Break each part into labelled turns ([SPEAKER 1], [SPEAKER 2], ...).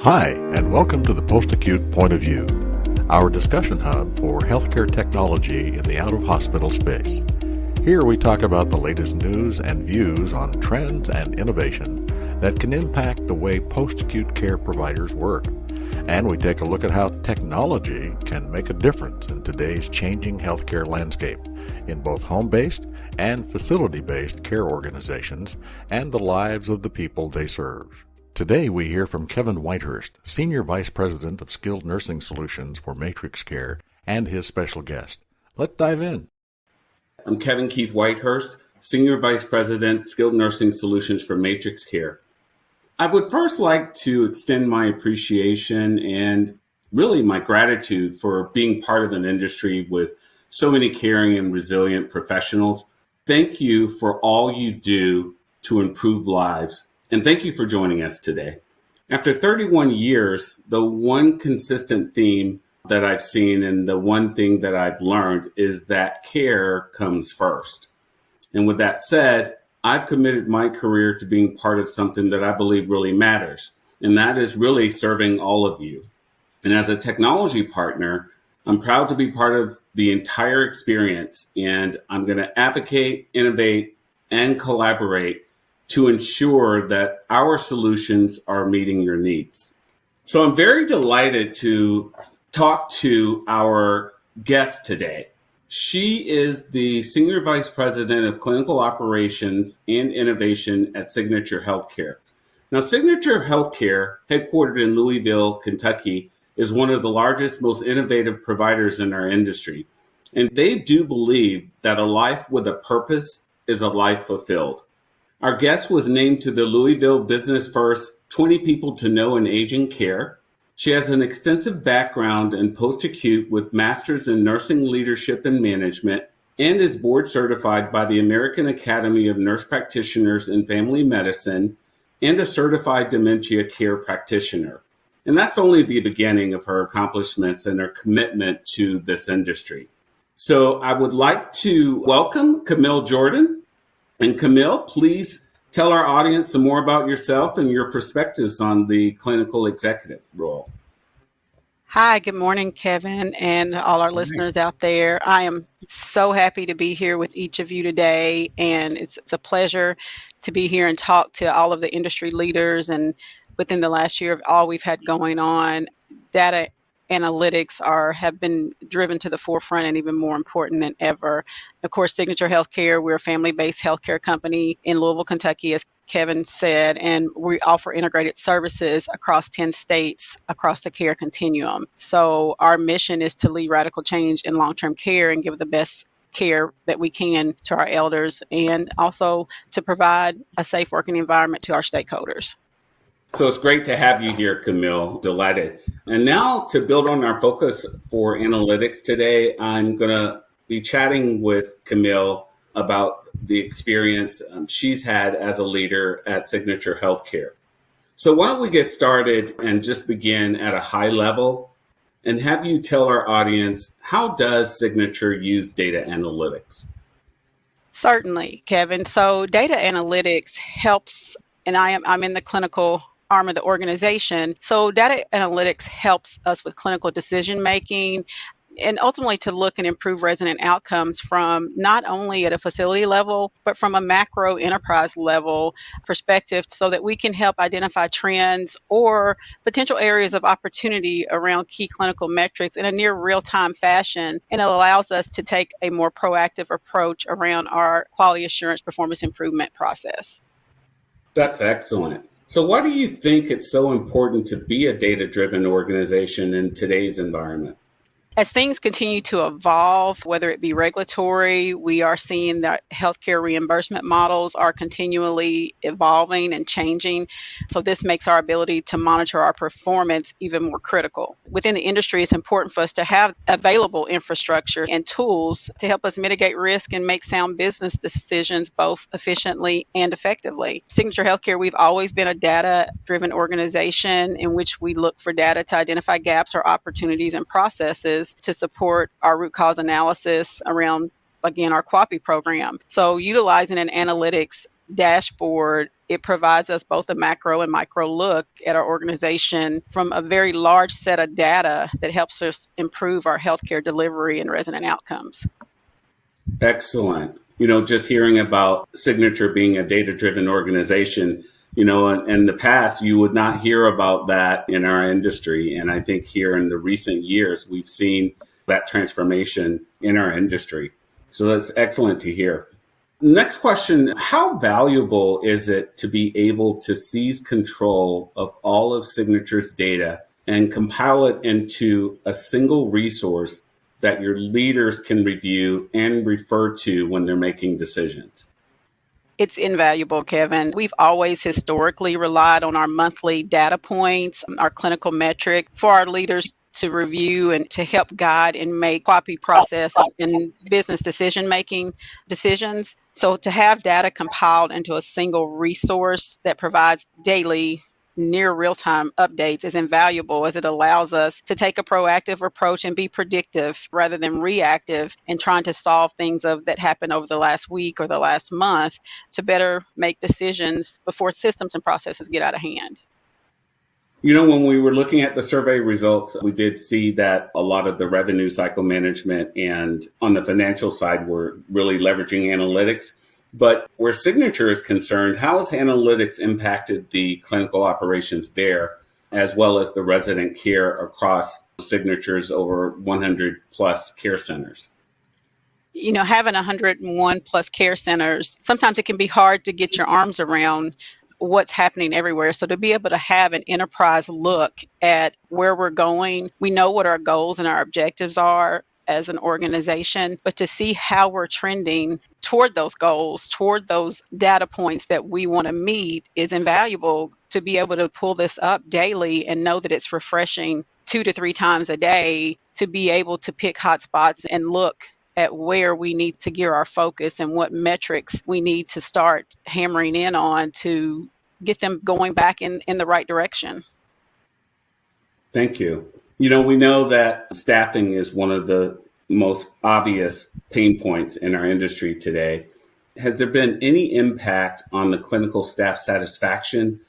[SPEAKER 1] Hi, and welcome to the Post-Acute Point of View, our discussion hub for healthcare technology in the out-of-hospital space. Here we talk about the latest news and views on trends and innovation that can impact the way post-acute care providers work. And we take a look at how technology can make a difference in today's changing healthcare landscape in both home-based and facility-based care organizations and the lives of the people they serve. Today we hear from Kevin Whitehurst, Senior Vice President of Skilled Nursing Solutions for Matrix Care, and his special guest. Let's dive in.
[SPEAKER 2] I'm Kevin Keith Whitehurst, Senior Vice President, Skilled Nursing Solutions for Matrix Care. I would first like to extend my appreciation and really my gratitude for being part of an industry with so many caring and resilient professionals. Thank you for all you do to improve lives. And thank you for joining us today. After 31 years, the one consistent theme that I've seen and the one thing that I've learned is that care comes first. And with that said, I've committed my career to being part of something that I believe really matters, and that is really serving all of you. And as a technology partner, I'm proud to be part of the entire experience, and I'm going to advocate, innovate, and collaborate to ensure that our solutions are meeting your needs. So I'm very delighted to talk to our guest today. She is the Senior Vice President of Clinical Operations and Innovation at Signature Healthcare. Now, Signature Healthcare, headquartered in Louisville, Kentucky, is one of the largest, most innovative providers in our industry. And they do believe that a life with a purpose is a life fulfilled. Our guest was named to the Louisville Business First 20 People to Know in Aging Care. She has an extensive background in post-acute with Masters in Nursing Leadership and Management and is board certified by the American Academy of Nurse Practitioners in Family Medicine and a certified dementia care practitioner. And that's only the beginning of her accomplishments and her commitment to this industry. So I would like to welcome Camille Jordan. And Camille, please tell our audience some more about yourself and your perspectives on the clinical executive role.
[SPEAKER 3] Hi, good morning, Kevin, and all our listeners out there. I am so happy to be here with each of you today, and it's a pleasure to be here and talk to all of the industry leaders. And within the last year of all we've had going on, data analytics have been driven to the forefront and even more important than ever. Of course, Signature Healthcare, we're a family-based healthcare company in Louisville, Kentucky, as Kevin said, and we offer integrated services across 10 states across the care continuum. So our mission is to lead radical change in long-term care and give the best care that we can to our elders, and also to provide a safe working environment to our stakeholders.
[SPEAKER 2] So it's great to have you here, Camille. Delighted. And now to build on our focus for analytics today, I'm going to be chatting with Camille about the experience she's had as a leader at Signature Healthcare. So why don't we get started and just begin at a high level and have you tell our audience, how does Signature use data analytics?
[SPEAKER 3] Certainly, Kevin. So data analytics helps, and I'm in the clinical arm of the organization. So data analytics helps us with clinical decision making and ultimately to look and improve resident outcomes from not only at a facility level, but from a macro enterprise level perspective, so that we can help identify trends or potential areas of opportunity around key clinical metrics in a near real-time fashion. And it allows us to take a more proactive approach around our quality assurance performance improvement process.
[SPEAKER 2] That's excellent. So why do you think it's so important to be a data-driven organization in today's environment?
[SPEAKER 3] As things continue to evolve, whether it be regulatory, we are seeing that healthcare reimbursement models are continually evolving and changing. So this makes our ability to monitor our performance even more critical. Within the industry, it's important for us to have available infrastructure and tools to help us mitigate risk and make sound business decisions both efficiently and effectively. Signature Healthcare, we've always been a data-driven organization in which we look for data to identify gaps or opportunities in processes to support our root cause analysis around, again, our QAPI program. So utilizing an analytics dashboard It provides us both a macro and micro look at our organization from a very large set of data that helps us improve our healthcare delivery and resident outcomes.
[SPEAKER 2] Excellent. Just hearing about Signature being a data-driven organization, in the past, you would not hear about that in our industry. And I think here in the recent years, we've seen that transformation in our industry. So that's excellent to hear. Next question, how valuable is it to be able to seize control of all of Signature's data and compile it into a single resource that your leaders can review and refer to when they're making decisions?
[SPEAKER 3] It's invaluable, Kevin. We've always historically relied on our monthly data points, our clinical metric for our leaders to review and to help guide and make copy process and business decision-making decisions. So to have data compiled into a single resource that provides daily near real-time updates is invaluable, as it allows us to take a proactive approach and be predictive rather than reactive and trying to solve things that happened over the last week or the last month to better make decisions before systems and processes get out of hand.
[SPEAKER 2] When we were looking at the survey results, we did see that a lot of the revenue cycle management and on the financial side were really leveraging analytics. But where Signature is concerned, how has analytics impacted the clinical operations there, as well as the resident care across Signature's over 100 plus care centers?
[SPEAKER 3] Having 101 plus care centers, sometimes it can be hard to get your arms around what's happening everywhere. So to be able to have an enterprise look at where we're going, we know what our goals and our objectives are as an organization, but to see how we're trending toward those goals, toward those data points that we want to meet is invaluable. To be able to pull this up daily and know that it's refreshing 2 to 3 times a day, to be able to pick hotspots and look at where we need to gear our focus and what metrics we need to start hammering in on to get them going back in the right direction.
[SPEAKER 2] Thank you. We know that staffing is one of the most obvious pain points in our industry today. Has there been any impact on the clinical staff satisfaction,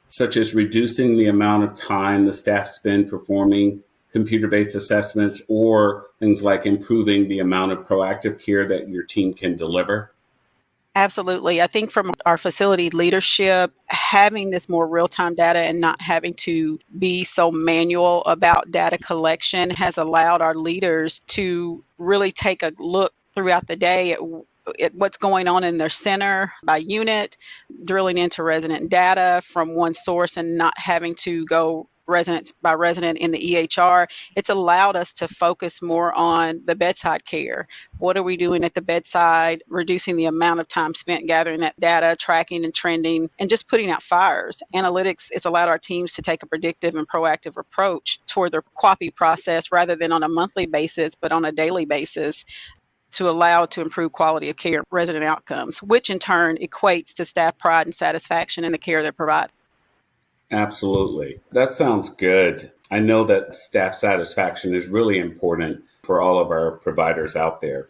[SPEAKER 2] such as reducing the amount of time the staff spend performing computer-based assessments, or things like improving the amount of proactive care that your team can deliver?
[SPEAKER 3] Absolutely. I think from our facility leadership, having this more real-time data and not having to be so manual about data collection has allowed our leaders to really take a look throughout the day at what's going on in their center by unit, drilling into resident data from one source and not having to go residents by resident in the EHR. It's allowed us to focus more on the bedside care. What are we doing at the bedside, reducing the amount of time spent gathering that data, tracking and trending, and just putting out fires. Analytics has allowed our teams to take a predictive and proactive approach toward their QAPI process rather than on a monthly basis, but on a daily basis, to allow to improve quality of care, resident outcomes, which in turn equates to staff pride and satisfaction in the care they provide.
[SPEAKER 2] Absolutely. That sounds good. I know that staff satisfaction is really important for all of our providers out there.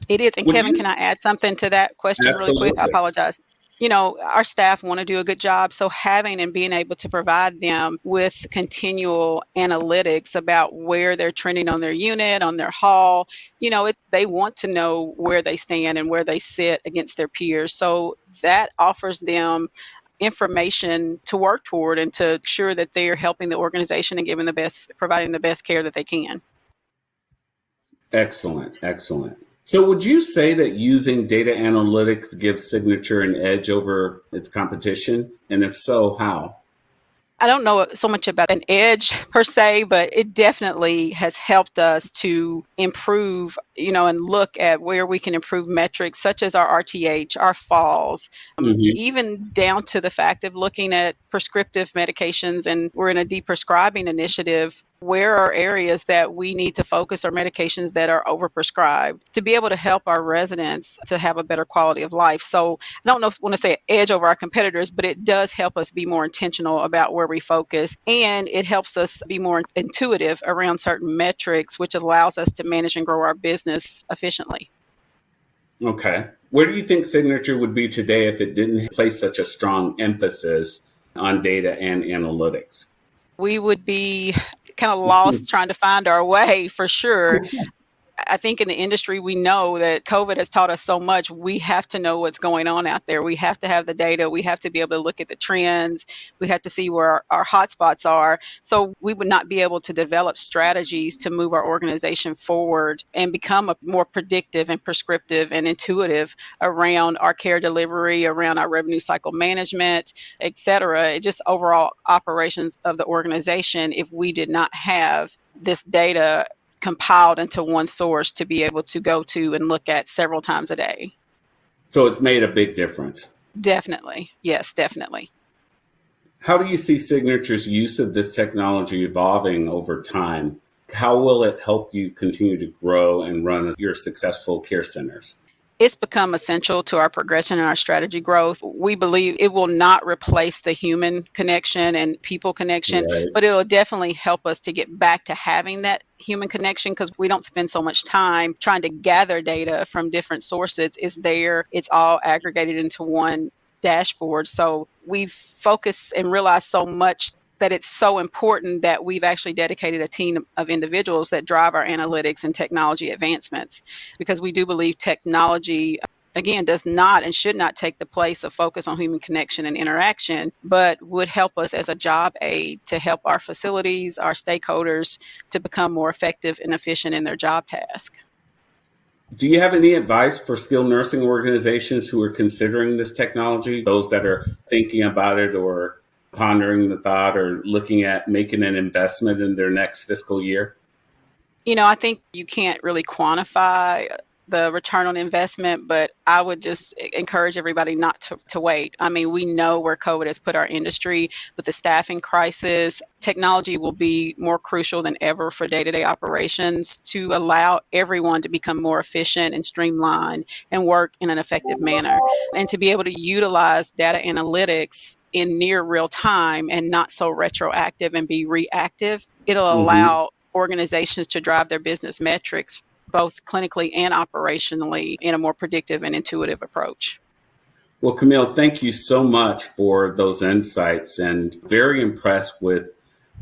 [SPEAKER 3] It is. And Kevin, can I add something to that question
[SPEAKER 2] Absolutely.
[SPEAKER 3] really quick? I apologize. Our staff want to do a good job. So having and being able to provide them with continual analytics about where they're trending on their unit, on their hall, they want to know where they stand and where they sit against their peers. So that offers them information to work toward and to ensure that they are helping the organization and providing the best care that they can.
[SPEAKER 2] Excellent. So would you say that using data analytics gives Signature an edge over its competition? And if so, how?
[SPEAKER 3] I don't know so much about an edge per se, but it definitely has helped us to improve, and look at where we can improve metrics such as our RTH, our falls, even down to the fact of looking at prescriptive medications. And we're in a deprescribing initiative. Where are areas that we need to focus our medications that are overprescribed to be able to help our residents to have a better quality of life? So I don't want to say edge over our competitors, but it does help us be more intentional about where we focus. And it helps us be more intuitive around certain metrics, which allows us to manage and grow our business efficiently.
[SPEAKER 2] Okay. Where do you think Signature would be today if it didn't place such a strong emphasis on data and analytics?
[SPEAKER 3] We would be kind of lost trying to find our way for sure. I think in the industry, we know that COVID has taught us so much. We have to know what's going on out there. We have to have the data. We have to be able to look at the trends. We have to see where our hotspots are. So we would not be able to develop strategies to move our organization forward and become a more predictive and prescriptive and intuitive around our care delivery, around our revenue cycle management, et cetera. Just overall operations of the organization if we did not have this data compiled into one source to be able to go to and look at several times a day.
[SPEAKER 2] So it's made a big difference.
[SPEAKER 3] Definitely. Yes, definitely.
[SPEAKER 2] How do you see Signature's use of this technology evolving over time? How will it help you continue to grow and run your successful care centers?
[SPEAKER 3] It's become essential to our progression and our strategy growth. We believe it will not replace the human connection and people connection,
[SPEAKER 2] Right.
[SPEAKER 3] but it'll definitely help us to get back to having that human connection because we don't spend so much time trying to gather data from different sources. It's there, it's all aggregated into one dashboard. So we've focused and realized so much that it's so important that we've actually dedicated a team of individuals that drive our analytics and technology advancements, because we do believe technology, again, does not and should not take the place of focus on human connection and interaction, but would help us as a job aid to help our facilities, our stakeholders to become more effective and efficient in their job task.
[SPEAKER 2] Do you have any advice for skilled nursing organizations who are considering this technology, those that are thinking about it or pondering the thought or looking at making an investment in their next fiscal year?
[SPEAKER 3] I think you can't really quantify the return on investment, but I would just encourage everybody not to wait. I mean, we know where COVID has put our industry with the staffing crisis. Technology will be more crucial than ever for day-to-day operations to allow everyone to become more efficient and streamlined and work in an effective manner, and to be able to utilize data analytics in near real time and not so retroactive and be reactive. It'll allow organizations to drive their business metrics both clinically and operationally in a more predictive and intuitive approach.
[SPEAKER 2] Well, Camille, thank you so much for those insights, and very impressed with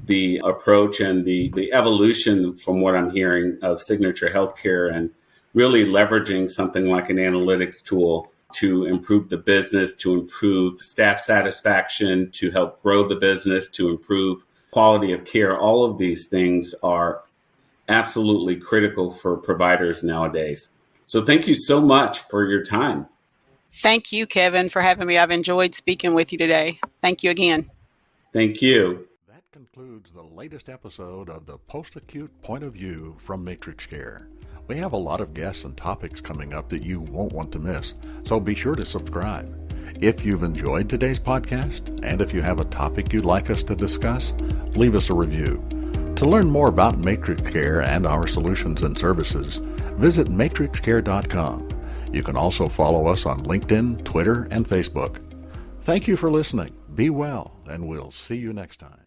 [SPEAKER 2] the approach and the evolution from what I'm hearing of Signature Healthcare, and really leveraging something like an analytics tool to improve the business, to improve staff satisfaction, to help grow the business, to improve quality of care. All of these things are absolutely critical for providers nowadays. So thank you so much for your time.
[SPEAKER 3] Thank you, Kevin, for having me. I've enjoyed speaking with you today. Thank you again.
[SPEAKER 2] Thank you.
[SPEAKER 1] That concludes the latest episode of the Post-Acute Point of View from Matrix Care. We have a lot of guests and topics coming up that you won't want to miss, so be sure to subscribe. If you've enjoyed today's podcast, and if you have a topic you'd like us to discuss, leave us a review. To learn more about Matrix Care and our solutions and services, visit matrixcare.com. You can also follow us on LinkedIn, Twitter, and Facebook. Thank you for listening. Be well, and we'll see you next time.